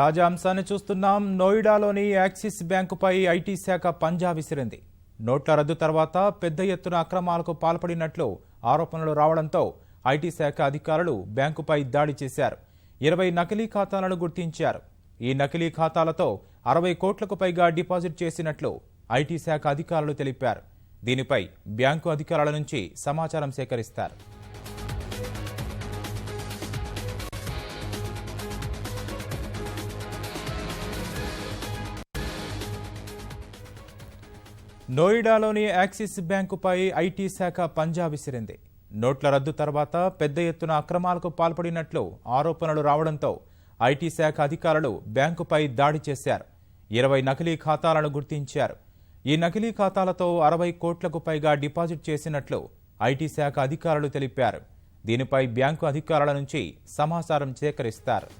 తాజా అంశాన్ని చూస్తున్నాం. నోయిడాలోని యాక్సిస్ బ్యాంకుపై ఐటీ శాఖ పంజా విసిరింది. నోట్ల రద్దు తర్వాత పెద్ద ఎత్తున అక్రమాలకు పాల్పడినట్లు ఆరోపణలు రావడంతో ఐటీ శాఖ అధికారులు బ్యాంకుపై దాడి చేశారు. 20 నకిలీ ఖాతాలను గుర్తించారు. ఈ నకిలీ ఖాతాలతో 60 కోట్లకు పైగా డిపాజిట్ చేసినట్లు ఐటీ శాఖ అధికారులు తెలిపారు. దీనిపై బ్యాంకు అధికారుల నుంచి సమాచారం సేకరిస్తారు. నోయిడాలోని యాక్సిస్ బ్యాంకుపై ఐటీ శాఖ పంజా విసిరింది. నోట్ల రద్దు తర్వాత పెద్ద ఎత్తున అక్రమాలకు పాల్పడినట్లు ఆరోపణలు రావడంతో ఐటీ శాఖ అధికారులు బ్యాంకుపై దాడి చేశారు. 20 నకిలీ ఖాతాలను గుర్తించారు. ఈ నకిలీ ఖాతాలతో 60 కోట్లకు పైగా డిపాజిట్ చేసినట్లు ఐటీ శాఖ అధికారులు తెలిపారు. దీనిపై బ్యాంకు అధికారుల నుంచి సమాచారం సేకరిస్తారు.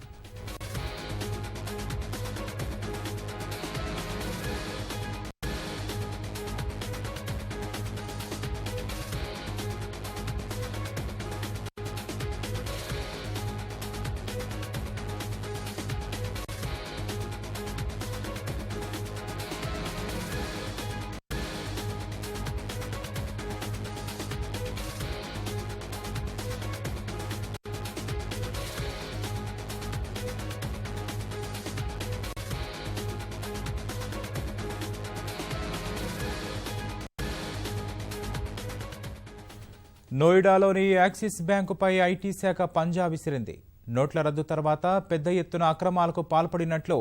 నోయిడాలోని యాక్సిస్ బ్యాంకుపై ఐటీ శాఖ పంజా విసిరింది. నోట్ల రద్దు తర్వాత పెద్ద ఎత్తున అక్రమాలకు పాల్పడినట్లు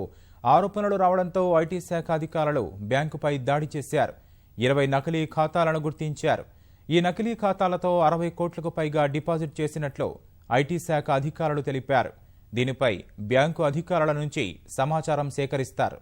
ఆరోపణలు రావడంతో ఐటీ శాఖ అధికారులు బ్యాంకుపై దాడి చేశారు. 20 నకిలీ ఖాతాలను గుర్తించారు. ఈ నకిలీ ఖాతాలతో 60 కోట్లకు పైగా డిపాజిట్ చేసినట్లు ఐటీ శాఖ అధికారులు తెలిపారు. దీనిపై బ్యాంకు అధికారుల నుంచి సమాచారం సేకరిస్తారు.